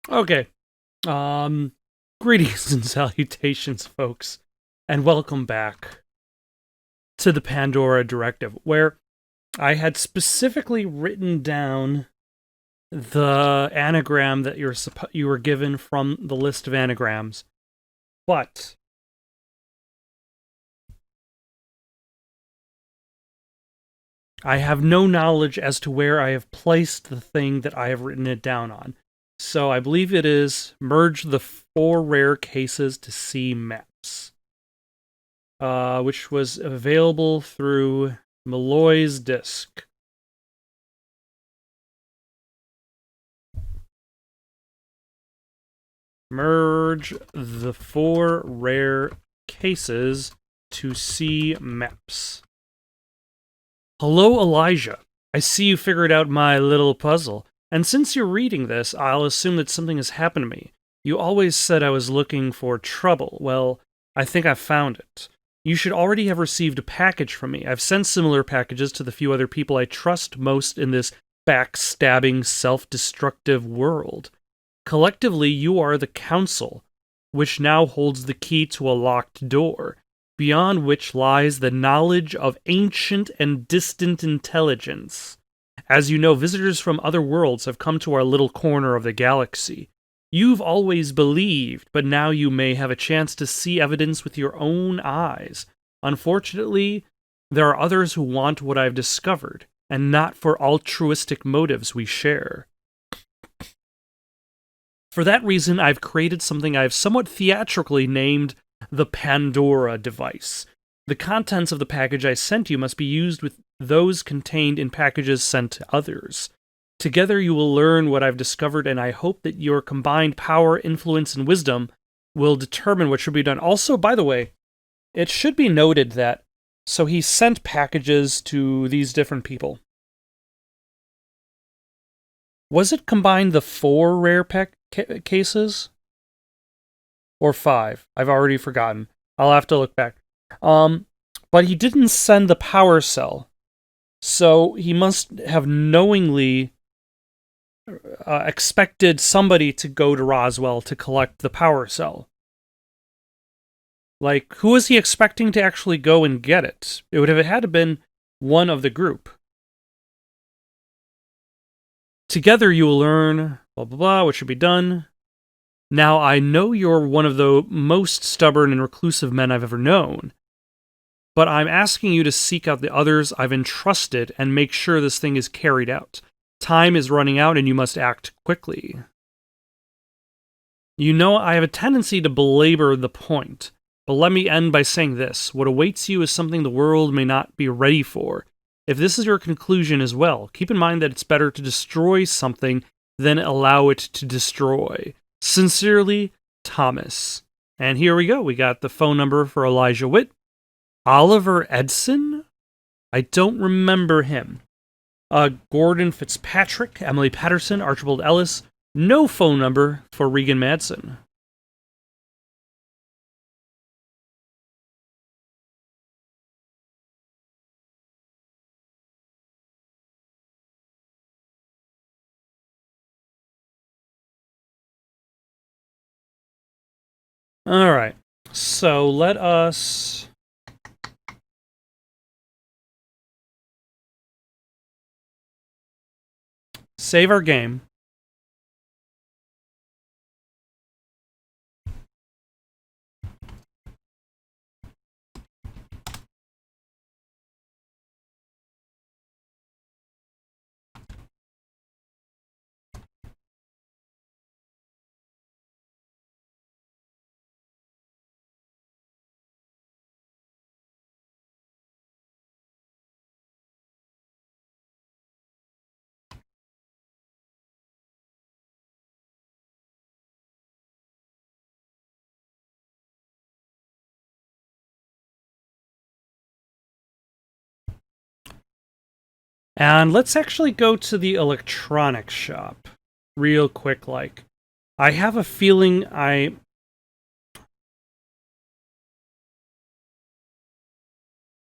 Okay. Um, Greetings and salutations, folks, and welcome back to the Pandora Directive, where I had specifically written down the anagram that you were given from the list of anagrams, but I have no knowledge as to where I have placed the thing that I have written it down on. So I believe it is merge the 4 rare cases to see maps. Which was available through Malloy's disc. Merge the 4 rare cases to see maps. Hello, Elijah. I see you figured out my little puzzle. And since you're reading this, I'll assume that something has happened to me. You always said I was looking for trouble. Well, I think I found it. You should already have received a package from me. I've sent similar packages to the few other people I trust most in this backstabbing, self-destructive world. Collectively, you are the Council, which now holds the key to a locked door, beyond which lies the knowledge of ancient and distant intelligence. As you know, visitors from other worlds have come to our little corner of the galaxy. You've always believed, but now you may have a chance to see evidence with your own eyes. Unfortunately, there are others who want what I've discovered, and not for altruistic motives we share. For that reason, I've created something I've somewhat theatrically named the Pandora device. The contents of the package I sent you must be used with those contained in packages sent to others. Together you will learn what I've discovered, and I hope that your combined power, influence, and wisdom will determine what should be done. Also, by the way, it should be noted that so he sent packages to these different people. Was it combined the 4 rare cases? Or 5? I've already forgotten. I'll have to look back. But he didn't send the power cell. So he must have knowingly expected somebody to go to Roswell to collect the power cell. Like, who was he expecting to actually go and get it? It would have had to been one of the group. Together you will learn, blah, blah, blah, what should be done. Now, I know you're one of the most stubborn and reclusive men I've ever known, but I'm asking you to seek out the others I've entrusted and make sure this thing is carried out. Time is running out and you must act quickly. You know, I have a tendency to belabor the point, but let me end by saying this. What awaits you is something the world may not be ready for. If this is your conclusion as well, keep in mind that it's better to destroy something than allow it to destroy. Sincerely, Thomas. And here we go. We got the phone number for Elijah Witt. Oliver Edson? I don't remember him. Gordon Fitzpatrick, Emily Patterson, Archibald Ellis. No phone number for Regan Madsen. All right. So let us save our game. And let's actually go to the electronics shop real quick. Like, I have a feeling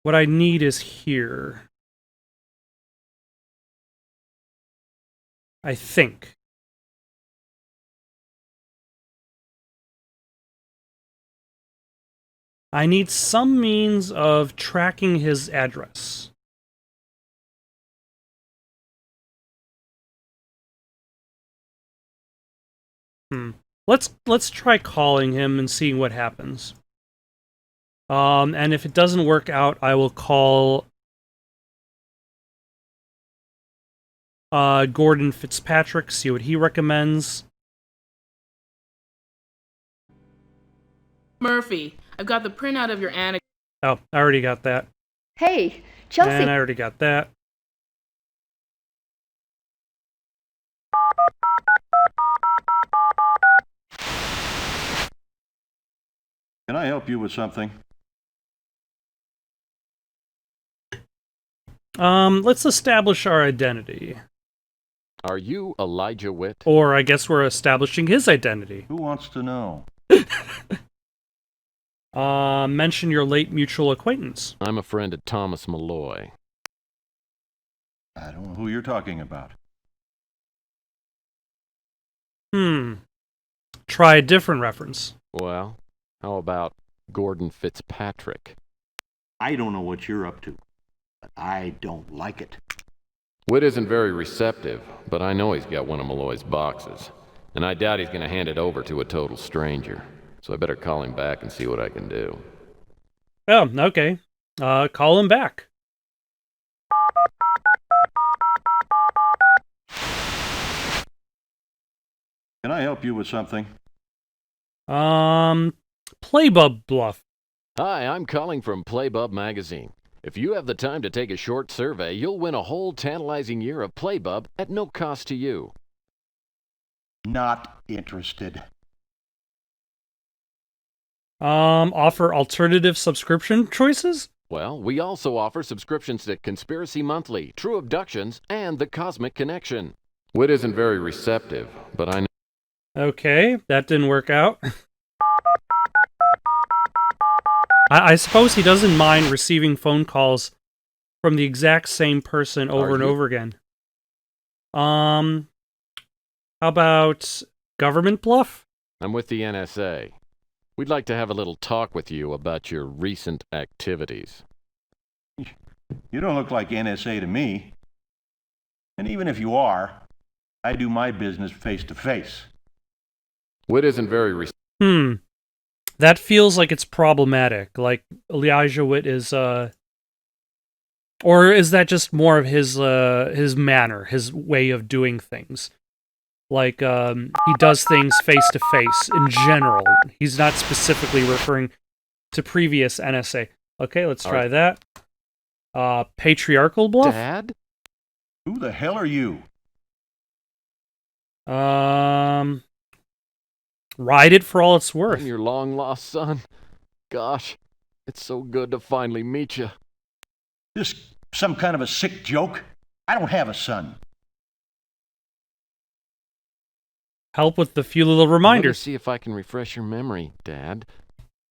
what I need is here. I think. I need some means of tracking his address. Let's try calling him and seeing what happens. And if it doesn't work out, I will call Gordon Fitzpatrick, see what he recommends. Murphy, I've got the printout of your anecdote. Oh, I already got that. Hey, Chelsea. And I already got that. Can I help you with something? Let's establish our identity. Are you Elijah Witt? Or I guess we're establishing his identity. Who wants to know? Mention your late mutual acquaintance. I'm a friend of Thomas Malloy. I don't know who you're talking about. Try a different reference. Well, how about Gordon Fitzpatrick? I don't know what you're up to, but I don't like it. Witt isn't very receptive, but I know he's got one of Malloy's boxes, and I doubt he's going to hand it over to a total stranger. So I better call him back and see what I can do. Oh, okay. Call him back. Can I help you with something? Playbub Bluff. Hi, I'm calling from Playbub Magazine. If you have the time to take a short survey, you'll win a whole tantalizing year of Playbub at no cost to you. Not interested. Offer alternative subscription choices? Well, we also offer subscriptions to Conspiracy Monthly, True Abductions, and The Cosmic Connection. Witt isn't very receptive, but I know. Okay, that didn't work out. I suppose he doesn't mind receiving phone calls from the exact same person over and over again. How about government bluff? I'm with the NSA. We'd like to have a little talk with you about your recent activities. You don't look like NSA to me. And even if you are, I do my business face to face. Witt isn't very That feels like it's problematic. Like Elijah Witt is, or is that just more of his manner, his way of doing things? Like, he does things face to face in general. He's not specifically referring to previous NSA. Okay, let's try that. Patriarchal bluff? Dad? Who the hell are you? Ride it for all it's worth. I'm your long-lost son. Gosh, it's so good to finally meet you. This some kind of a sick joke? I don't have a son. Help with the few little reminders. Let me see if I can refresh your memory, Dad.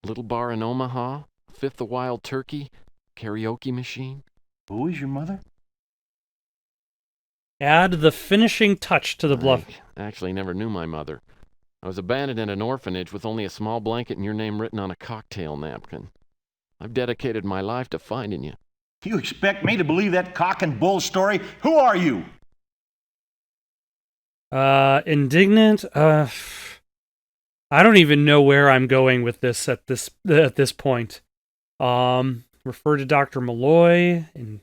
Little bar in Omaha, Fifth of Wild Turkey, karaoke machine. Who is your mother? Add the finishing touch to the bluff. I actually never knew my mother. I was abandoned in an orphanage with only a small blanket and your name written on a cocktail napkin. I've dedicated my life to finding you. You expect me to believe that cock and bull story? Who are you? Indignant? I don't even know where I'm going with this at this point. Refer to Dr. Malloy and...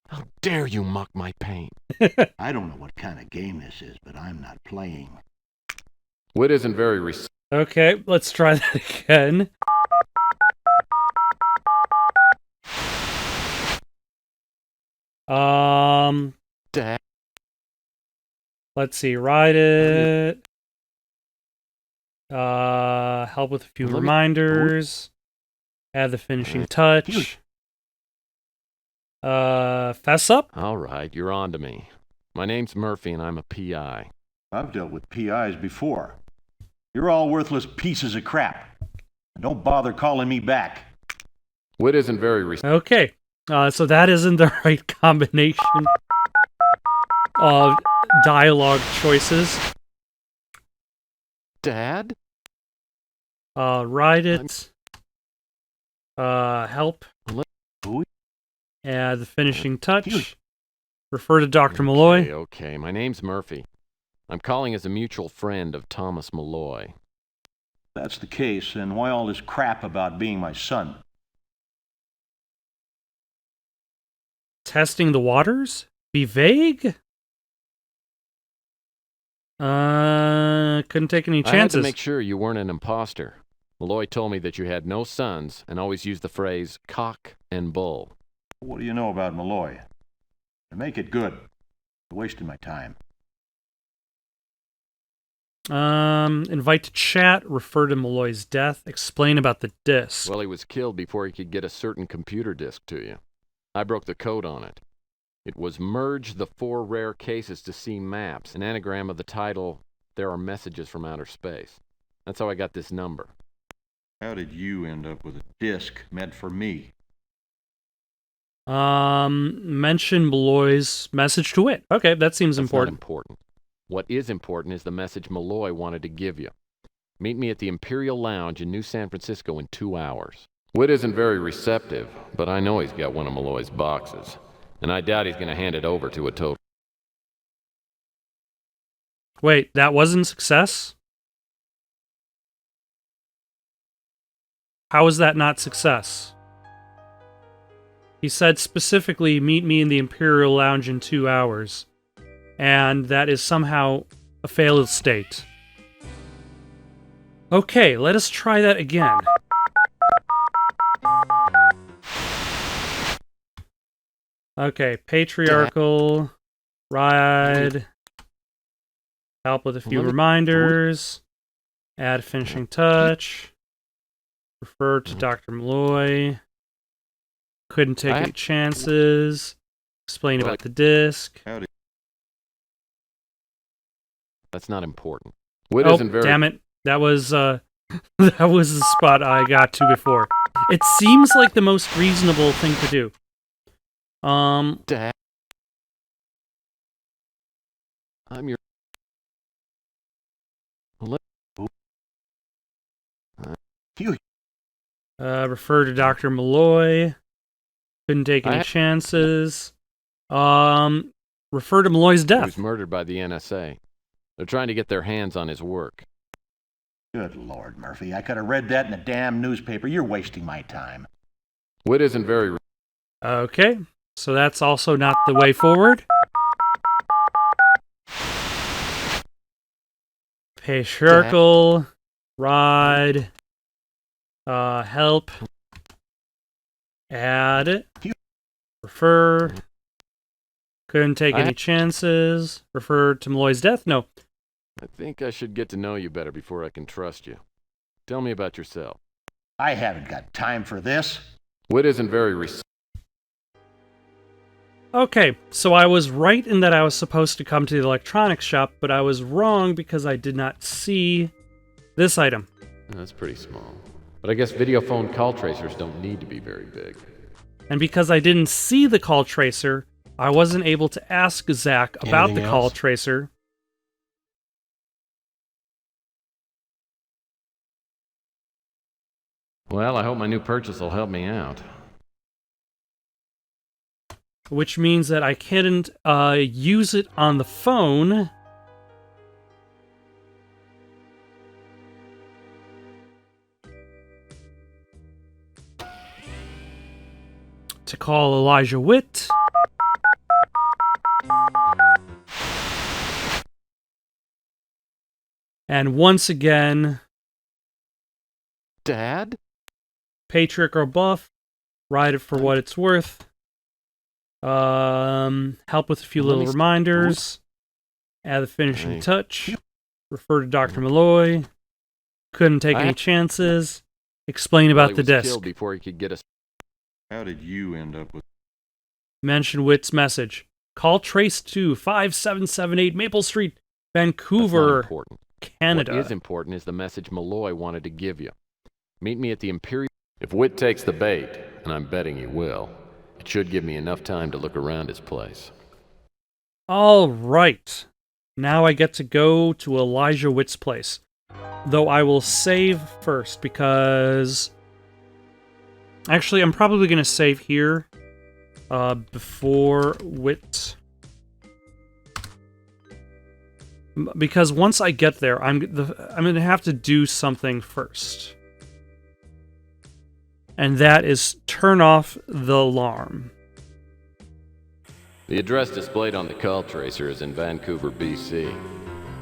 How dare you mock my pain? I don't know what kind of game this is, but I'm not playing. Witt isn't very Okay, let's try that again. Dad. Let's see, ride it. Help with a few reminders. Add the finishing touch. Fess up? All right, you're on to me. My name's Murphy and I'm a PI. I've dealt with PIs before. You're all worthless pieces of crap. Don't bother calling me back. Witt isn't very Okay, so that isn't the right combination of dialogue choices. Dad? Ride it. Help. Who? Add the finishing touch. Refer to Dr. Malloy. Okay. My name's Murphy. I'm calling as a mutual friend of Thomas Malloy. That's the case, and why all this crap about being my son? Testing the waters? Be vague? Couldn't take any I had to chances. make sure you weren't an imposter. Malloy told me that you had no sons and always used the phrase cock and bull. What do you know about Malloy? To make it good. You're wasting my time. Invite to chat, refer to Malloy's death, explain about the disc. Well, he was killed before he could get a certain computer disk to you. I broke the code on it. It was merge the 4 rare cases to see maps, an anagram of the title, There Are Messages from Outer Space. That's how I got this number. How did you end up with a disc meant for me? Mention Malloy's message to Wit. Okay, that seems That's important. not important. What is important is the message Malloy wanted to give you. Meet me at the Imperial Lounge in New San Francisco in 2 hours. Wit isn't very receptive, but I know he's got one of Malloy's boxes. And I doubt he's going to hand it over to a total... Wait, that wasn't success? How is that not success? He said specifically, meet me in the Imperial Lounge in 2 hours. And that is somehow a failed state. Okay, let us try that again. Okay, patriarchal, ride, help with a few reminders, add finishing touch, refer to Dr. Malloy, couldn't take any chances, explain about the disc. That's not important. Wit Oh, isn't very... damn it. That was that was the spot I got to before. It seems like the most reasonable thing to do. Dad. I'm your... Refer to Dr. Malloy. Couldn't take any chances. Refer to Malloy's He death. was murdered by the NSA. They're trying to get their hands on his work. Good Lord, Murphy. I could have read that in the damn newspaper. You're wasting my time. Wit isn't very... Okay, so that's also not the way forward. Patriarchal, ride, help, add, refer, couldn't take any chances, refer to Malloy's death? No. I think I should get to know you better before I can trust you. Tell me about yourself. I haven't got time for this. Wit isn't very... Okay, so I was right in that I was supposed to come to the electronics shop, but I was wrong because I did not see this item. That's pretty small. But I guess video phone call tracers don't need to be very big. And because I didn't see the call tracer, I wasn't able to ask Zach about the call tracer. Well, I hope my new purchase will help me out. Which means that I couldn't use it on the phone. To call Elijah Witt. And once again... Dad? Patriarch or buff. Ride it for what it's worth. Help with a few little reminders. Add the finishing touch. Refer to Dr. Malloy. Couldn't take any chances. Explain about the disc. Killed before he could get us. How did you end up with... Mention Witt's message. Call Trace to 5778 Maple Street, Vancouver, important. Canada. What is important is the message Malloy wanted to give you. Meet me at the Imperial... If Witt takes the bait, and I'm betting he will, it should give me enough time to look around his place. All right. Now I get to go to Elijah Witt's place. Though I will save first because Actually, I'm probably going to save here before wit. Because once I get there, I'm going to have to do something first. And that is turn off the alarm. The address displayed on the call tracer is in Vancouver, BC.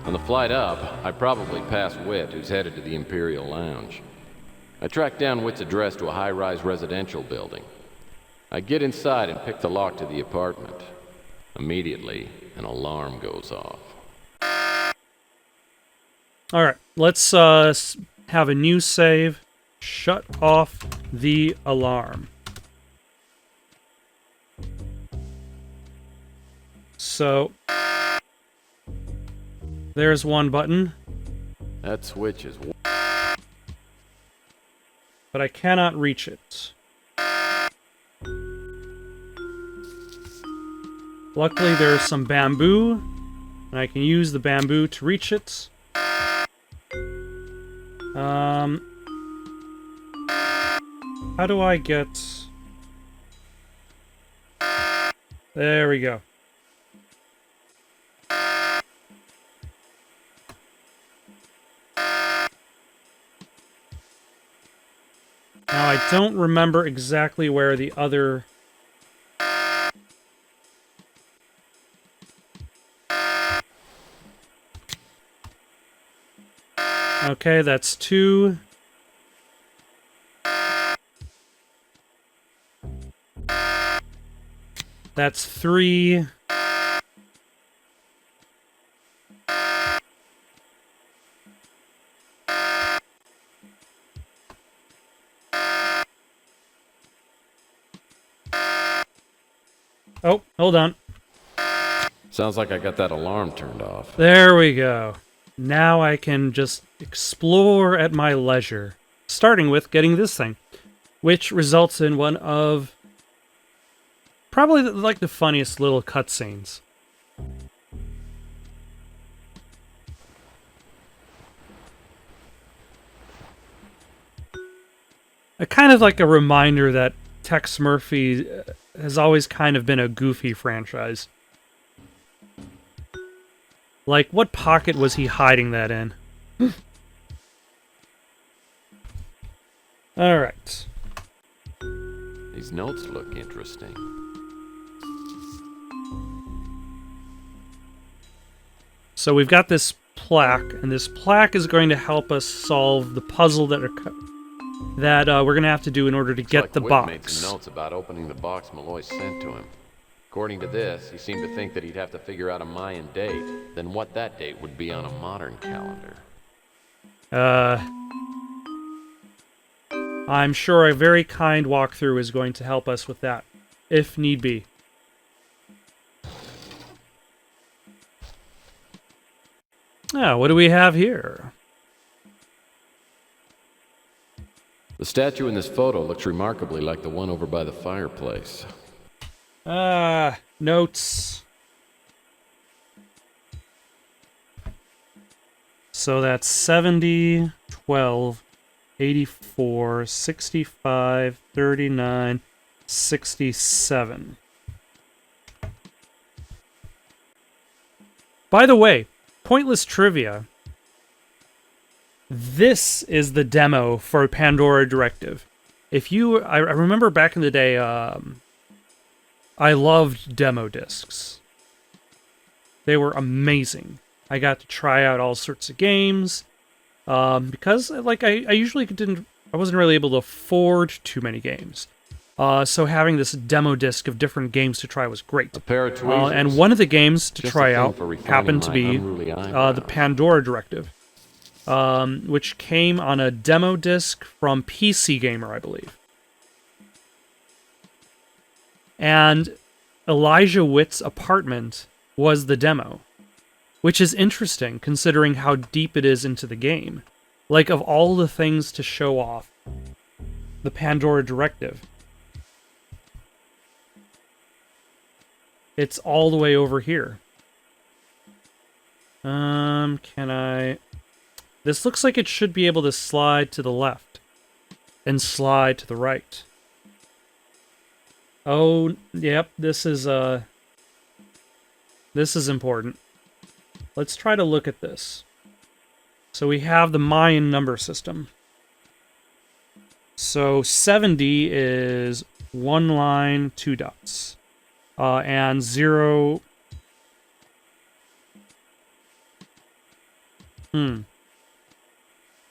On the flight up, I probably passed Whit, who's headed to the Imperial Lounge. I tracked down Whit's address to a high-rise residential building. I get inside and pick the lock to the apartment. Immediately, an alarm goes off. Alright, let's have a new save. Shut off the alarm. So, there's one button. That switch is... But I cannot reach it. Luckily, there's some bamboo, and I can use the bamboo to reach it. How do I get... There we go. Now, I don't remember exactly where the other... Okay, that's 2. That's 3. Oh, hold on. Sounds like I got that alarm turned off. There we go. Now I can just explore at my leisure. Starting with getting this thing, which results in one of probably like the funniest little cutscenes. A kind of like a reminder that Tex Murphy has always kind of been a goofy franchise. Like, what pocket was he hiding that in? Alright. These notes look interesting. So we've got this plaque, and this plaque is going to help us solve the puzzle that we're going to have to do in order to get the box. Made some notes about opening the box Malloy sent to him. According to this, he seemed to think that he'd have to figure out a Mayan date, then what that date would be on a modern calendar. I'm sure a very kind walkthrough is going to help us with that, if need be. Now, what do we have here? The statue in this photo looks remarkably like the one over by the fireplace. Notes. So that's 70, 12, 84, 65, 39, 67. By the way, pointless trivia. This is the demo for Pandora Directive. I remember back in the day, I loved demo discs. They were amazing. I got to try out all sorts of games, because like I usually I wasn't really able to afford too many games. So having this demo disc of different games to try was great. A pair of tweezers. And one of the games to Just try a thing out for refining happened to my be unruly eyebrows. the Pandora Directive, which came on a demo disc from PC Gamer, I believe. And Elijah Witt's apartment was the demo, which is interesting considering how deep it is into the game. Like, of all the things to show off the Pandora Directive, it's all the way over here. Can I... This looks like it should be able to slide to the left and slide to the right. Oh, yep, this is important. Let's try to look at this. So we have the Mayan number system. So 70 is 1 line, 2 dots. And 0...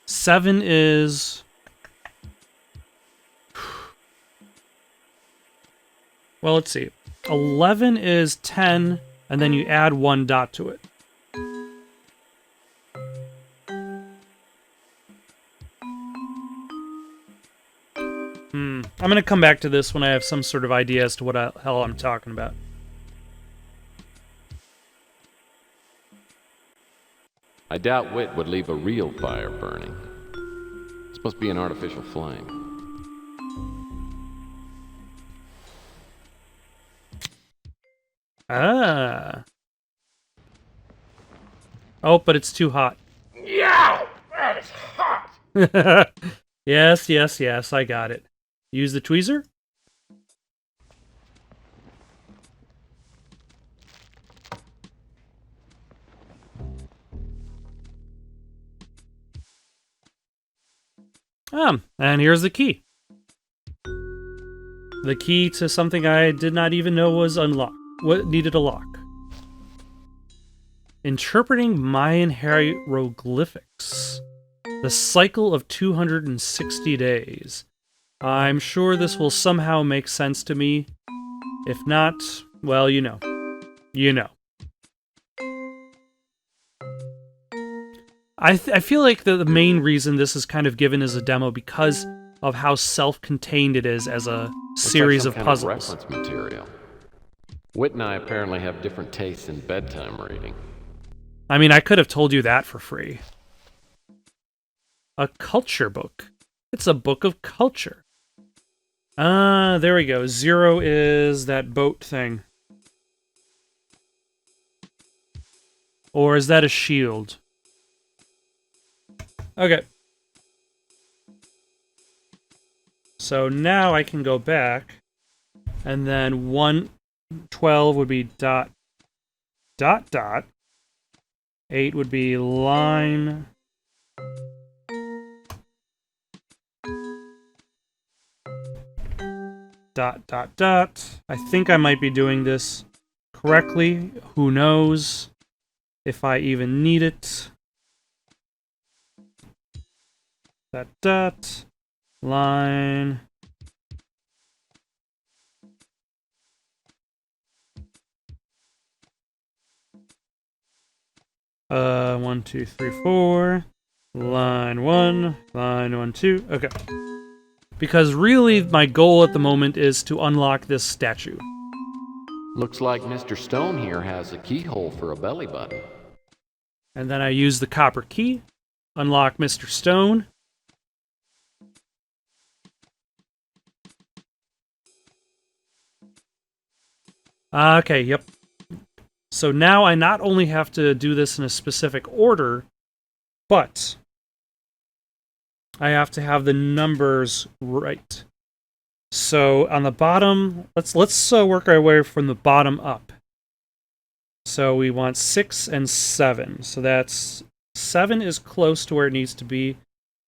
7 is... Well, let's see. 11 is 10, and then you add 1 dot to it. I'm going to come back to this when I have some sort of idea as to what the hell I'm talking about. I doubt wit would leave a real fire burning. This must be an artificial flame. Ah. Oh, but it's too hot. Yeah, that is hot. Yes, yes, yes, I got it. Use the tweezer? And here's the key. The key to something I did not even know was unlocked. What needed a lock? Interpreting Mayan hieroglyphics. The cycle of 260 days. I'm sure this will somehow make sense to me. If not, well, you know. You know. I feel like the main reason this is kind of given as a demo because of how self-contained it is as a series Looks like of some puzzles. kind of reference material. Wit and I apparently have different tastes in bedtime reading. I mean, I could have told you that for free. A culture book. It's a book of culture. There we go. 0 is that boat thing. Or is that a shield? Okay. So now I can go back, and then 112 would be dot, dot, dot. 8 would be line. Dot, dot, dot. I think I might be doing this correctly. Who knows if I even need it. Dot, dot. Line. One, two, three, four. Line 1. Line 1, 2. Okay. Because really, my goal at the moment is to unlock this statue. Looks like Mr. Stone here has a keyhole for a belly button. And then I use the copper key. Unlock Mr. Stone. Okay, yep. So now I not only have to do this in a specific order, but I have to have the numbers right. So on the bottom, let's work our way from the bottom up. So we want 6 and 7. So that's 7 is close to where it needs to be.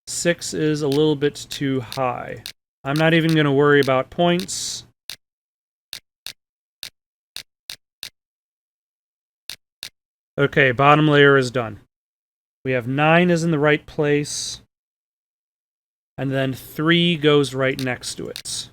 6 is a little bit too high. I'm not even going to worry about points. Okay, bottom layer is done. We have 9 is in the right place. And then 3 goes right next to it.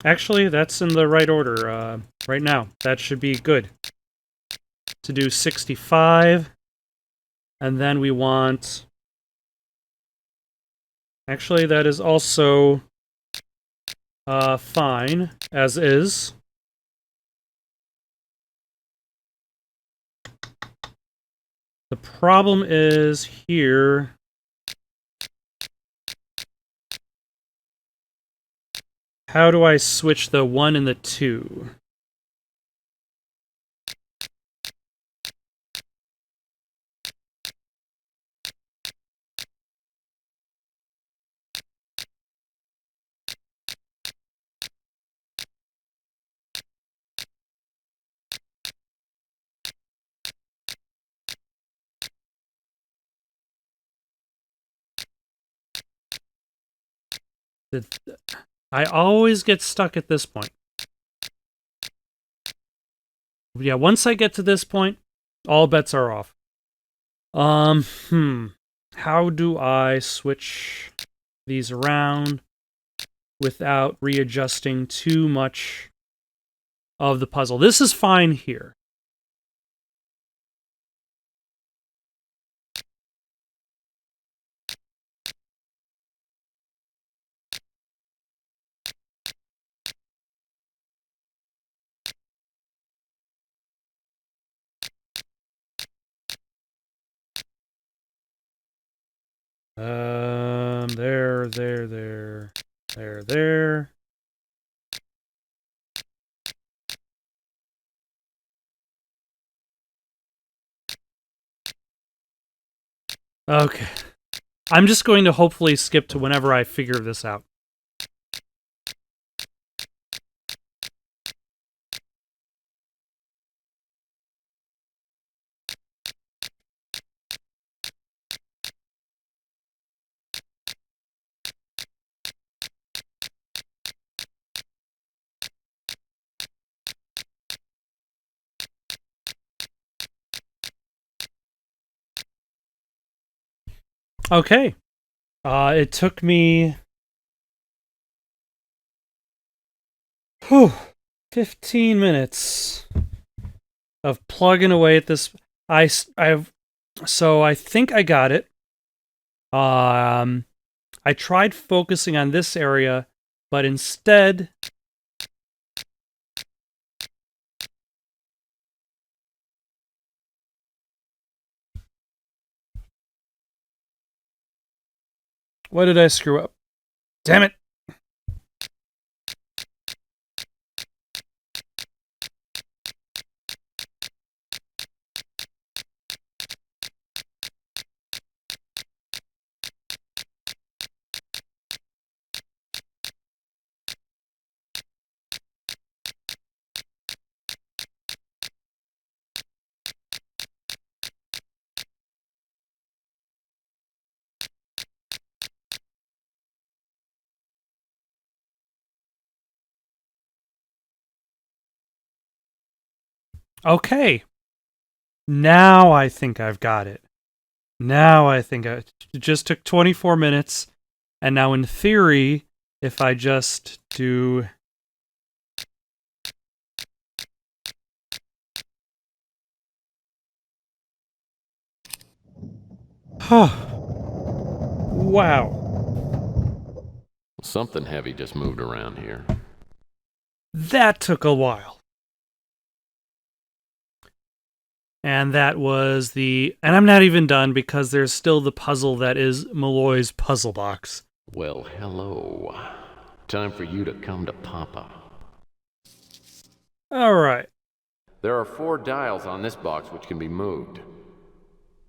Actually, that's in the right order right now. That should be good. To do 65. And then we want... Actually, that is also fine, as is. The problem is here... How do I switch the 1 and the 2? I always get stuck at this point. Yeah, once I get to this point, all bets are off. How do I switch these around without readjusting too much of the puzzle? This is fine here. There. Okay. I'm just going to hopefully skip to whenever I figure this out. Okay. It took me 15 minutes of plugging away at this. So I think I got it. I tried focusing on this area, but instead what did I screw up? Damn it. Okay. Now I think I've got it. It just took 24 minutes. And now in theory, if I just do... Wow. Something heavy just moved around here. That took a while. And that was the... And I'm not even done because there's still the puzzle that is Malloy's puzzle box. Well, hello. Time for you to come to Papa. Alright. There are 4 dials on this box which can be moved.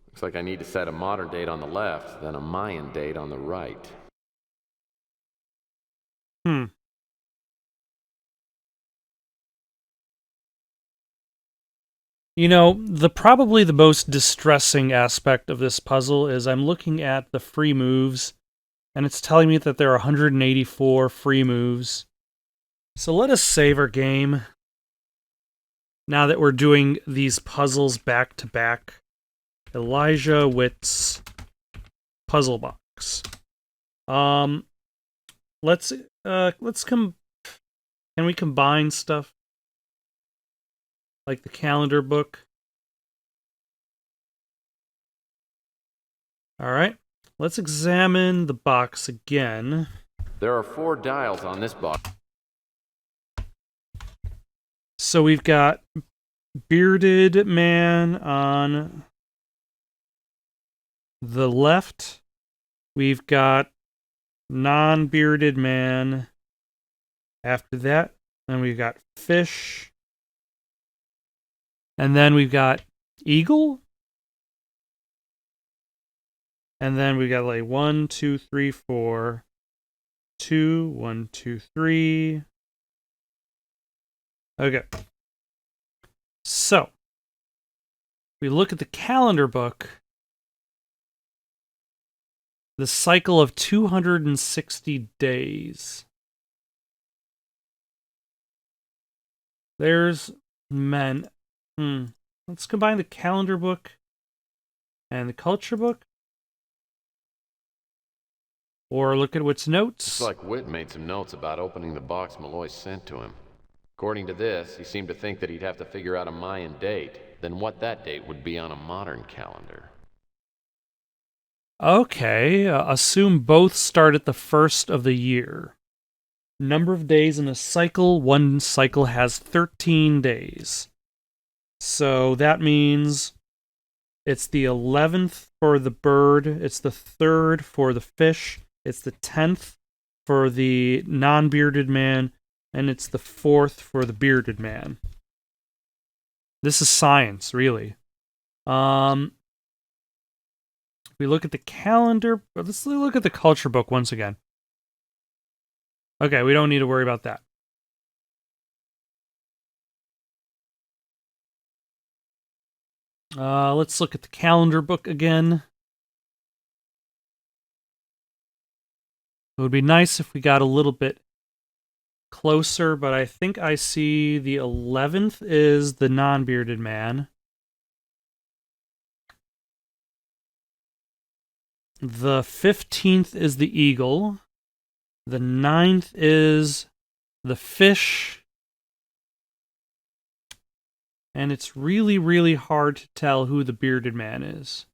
Looks like I need to set a modern date on the left, then a Mayan date on the right. You know, probably the most distressing aspect of this puzzle is I'm looking at the free moves, and it's telling me that there are 184 free moves. So let us save our game. Now that we're doing these puzzles back to back. Elijah Witt's puzzle box. Let's can we combine stuff? Like the calendar book. Alright, let's examine the box again. There are 4 dials on this box. So we've got bearded man on the left. We've got non-bearded man After that, then we've got fish. And then we've got eagle. And then we got like 1, 2, 3, 4. 2, 1, 2, 3. Okay. So, we look at the calendar book. The cycle of 260 days. There's men. Let's combine the calendar book and the culture book. Or look at what's notes. Looks like Whit made some notes about opening the box Malloy sent to him. According to this, he seemed to think that he'd have to figure out a Mayan date, then what that date would be on a modern calendar. Okay, assume both start at the first of the year. Number of days in a cycle, one cycle has 13 days. So that means it's the 11th for the bird, it's the 3rd for the fish, it's the 10th for the non-bearded man, and it's the 4th for the bearded man. This is science, really. We look at the calendar. Let's look at the culture book once again. Okay, we don't need to worry about that. Let's look at the calendar book again. It would be nice if we got a little bit closer, but I think I see the 11th is the non-bearded man. The 15th is the eagle. The 9th is the fish. And it's really, really hard to tell who the bearded man is.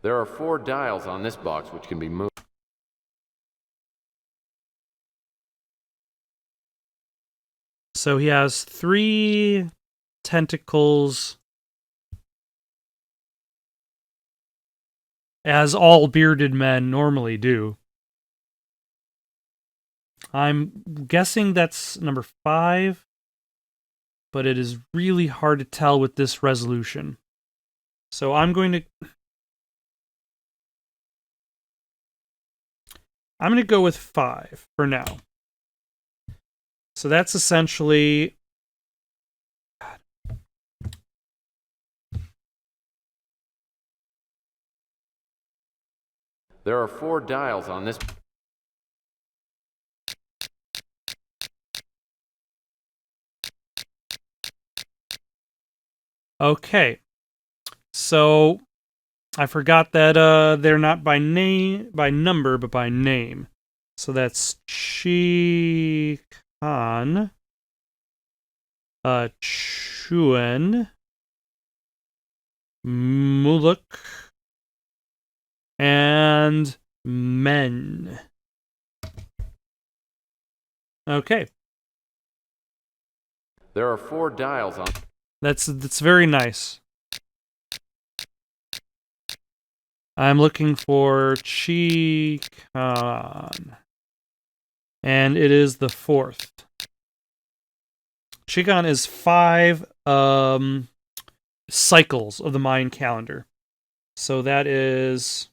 There are 4 dials on this box which can be moved. So he has 3 tentacles, as all bearded men normally do. I'm guessing that's number 5, but it is really hard to tell with this resolution. So I'm going to go with 5 for now. So that's essentially... There are 4 dials on this. Okay. So I forgot that they're not by number, but by name. So that's Chikan, Chuen, Muluk, and Men. Okay. There are 4 dials on. That's very nice. I'm looking for Chikan. And it is the 4th. Chikan is 5 cycles of the Mayan calendar. So that is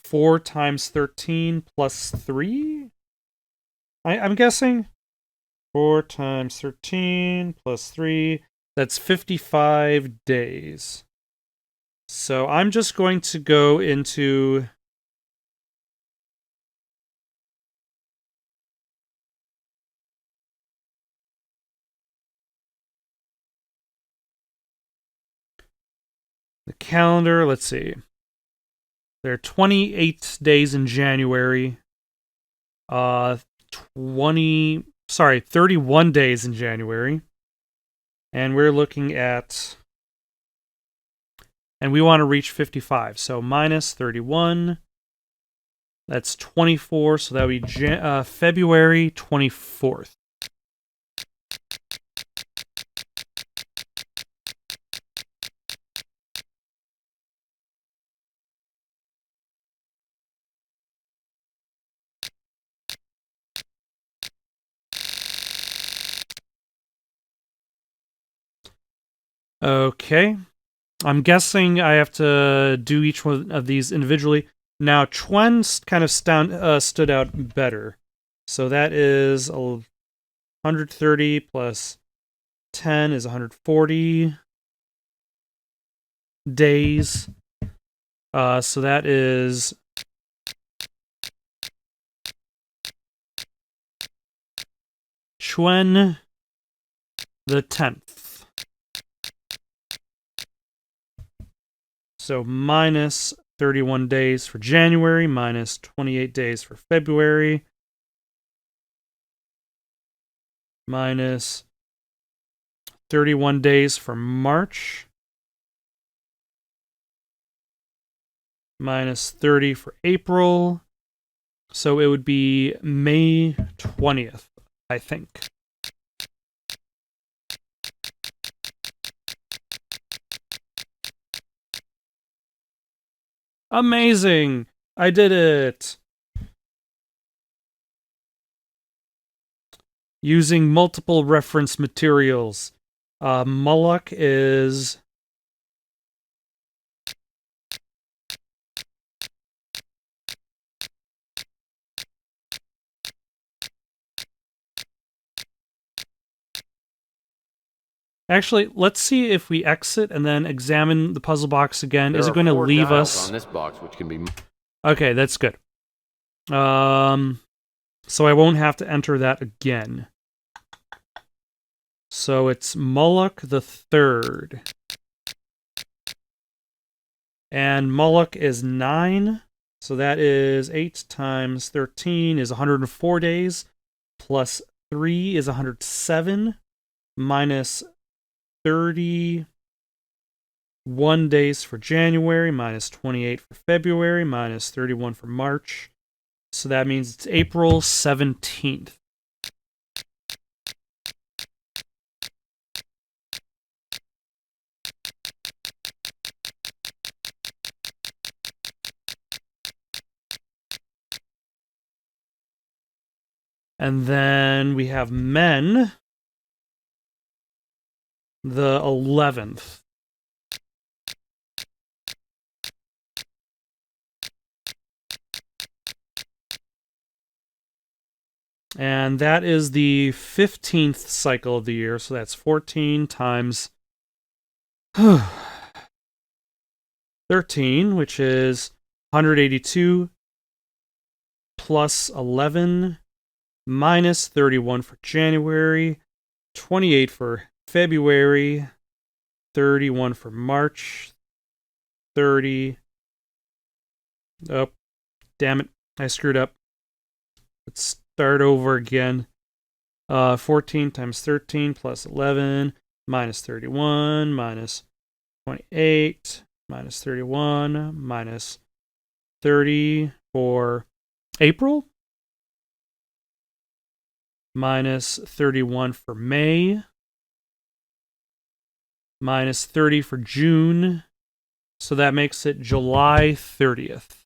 4 times 13 plus 3? I'm guessing? 4 times 13 plus 3. That's 55 days. So I'm just going to go into... the calendar, let's see. There are 28 days in January. 31 days in January. And we're looking at... and we want to reach 55. So minus 31. That's 24. So that would be February 24th. Okay. I'm guessing I have to do each one of these individually. Now, Chuen kind of stood out better. So that is 130 plus 10 is 140 days. So that is Chuen the 10th. So minus 31 days for January, minus 28 days for February, minus 31 days for March, minus 30 for April. So it would be May 20th, I think. Amazing! I did it! Using multiple reference materials. Moloch is... Actually, let's see if we exit and then examine the puzzle box again. Is it going to leave us? On this box, which can be... Okay, that's good. So I won't have to enter that again. So it's Moloch the 3rd. And Moloch is 9. So that is 8 times 13 is 104 days. Plus 3 is 107. Minus 31 days for January. Minus 28 for February. Minus 31 for March. So that means it's April 17th. And then we have men, the 11th. And that is the 15th cycle of the year, so that's 14 times 13, which is 182 plus 11 minus 31 for January, 28 for February, 31 for March, 30. Oh, damn it. I screwed up. Let's start over again. 14 times 13 plus 11 minus 31 minus 28 minus 31 minus 30 for April. Minus 31 for May, minus 30 for June, so that makes it July 30th.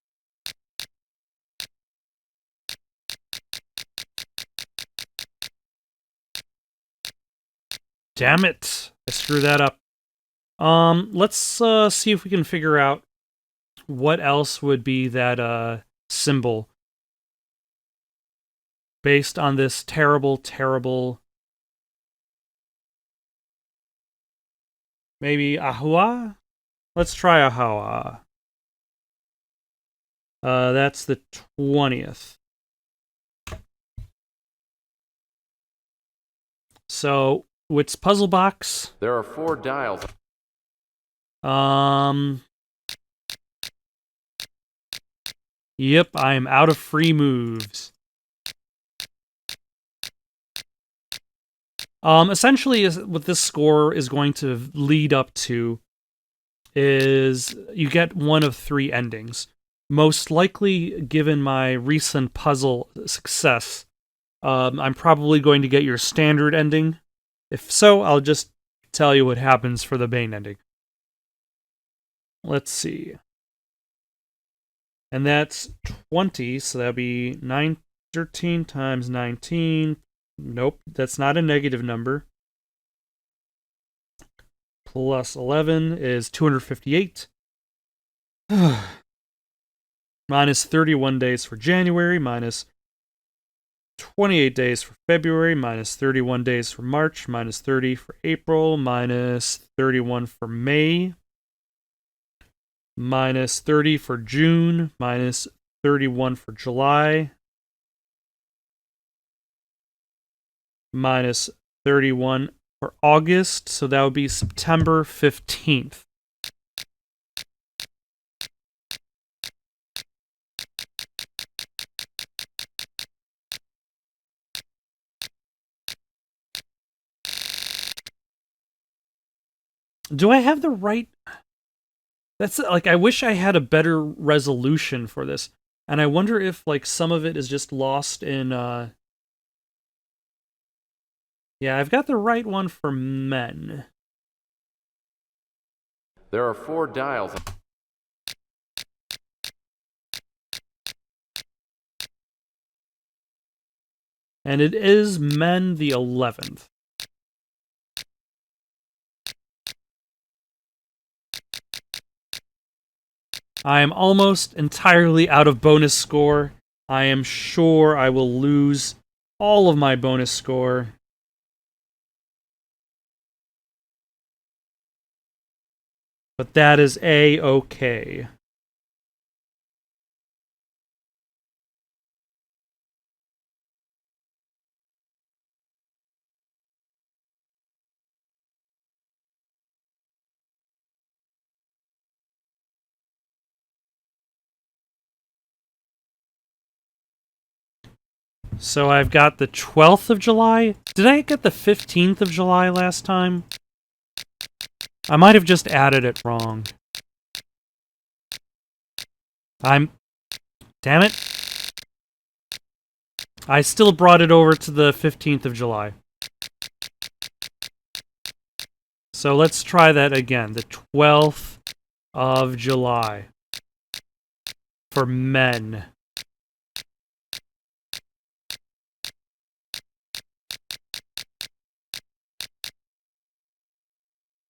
Damn it, I screwed that up. Let's see if we can figure out what else would be that symbol. Based on this terrible, terrible... Maybe Ahua? Let's try Ahua. That's the 20th. So, what's puzzle box? There are 4 dials. Yep, I am out of free moves. Essentially, what this score is going to lead up to is you get one of 3 endings. Most likely, given my recent puzzle success, I'm probably going to get your standard ending. If so, I'll just tell you what happens for the main ending. Let's see. And that's 20, so that'd be 13 times 19. Nope, that's not a negative number. plus 11 is 258. Minus 31 days for January, minus 28 days for February, minus 31 days for March, minus 30 for April, minus 31 for May, minus 30 for June, minus 31 for July, minus 31 for August, so that would be September 15th. Do I have the right... That's like, I wish I had a better resolution for this. And I wonder if like some of it is just lost in Yeah, I've got the right one for men. There are 4 dials. And it is men the 11th. I am almost entirely out of bonus score. I am sure I will lose all of my bonus score. But that is A-okay. So I've got the 12th of July. Did I get the 15th of July last time? I might have just added it wrong. Damn it. I still brought it over to the 15th of July. So let's try that again. The 12th of July. For men.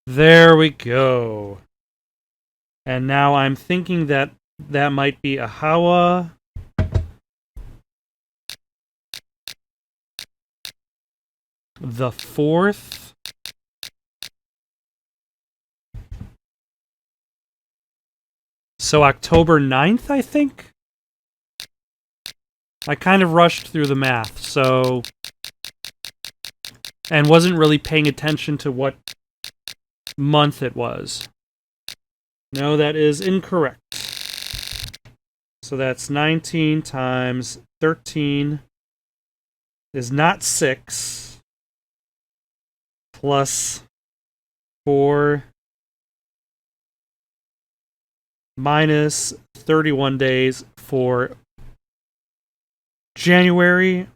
There we go. And now I'm thinking that that might be a Hawa. The 4th. So October 9th, I think? I kind of rushed through the math, so... And wasn't really paying attention to what month it was. No, that is incorrect. So that's 19 times 13 is not 6. Plus 4 minus 31 days for January,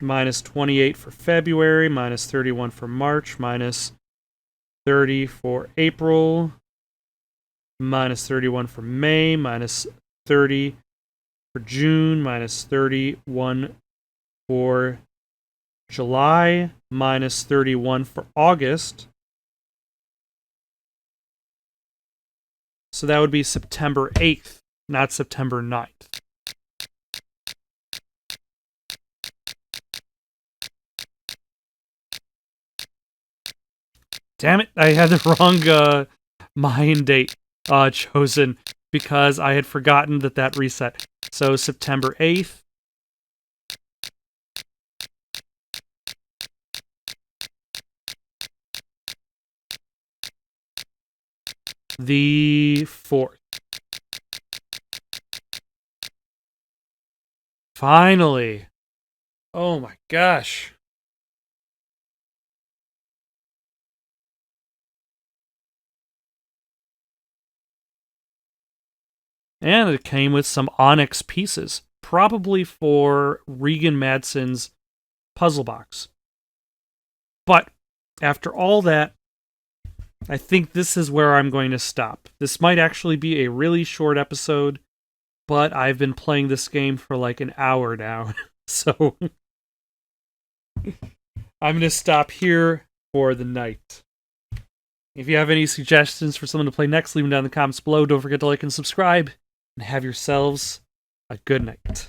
minus 28 for February, minus 31 for March, minus 30 for April, minus 31 for May, minus 30 for June, minus 31 for July, minus 31 for August. So that would be September 8th, not September 9th. Damn it, I had the wrong Mayan date chosen because I had forgotten that reset. So September 8th. The 4th. Finally. Oh my gosh. And it came with some onyx pieces, probably for Regan Madsen's puzzle box. But after all that, I think this is where I'm going to stop. This might actually be a really short episode, but I've been playing this game for like an hour now. So I'm going to stop here for the night. If you have any suggestions for someone to play next, leave them down in the comments below. Don't forget to like and subscribe, and have yourselves a good night.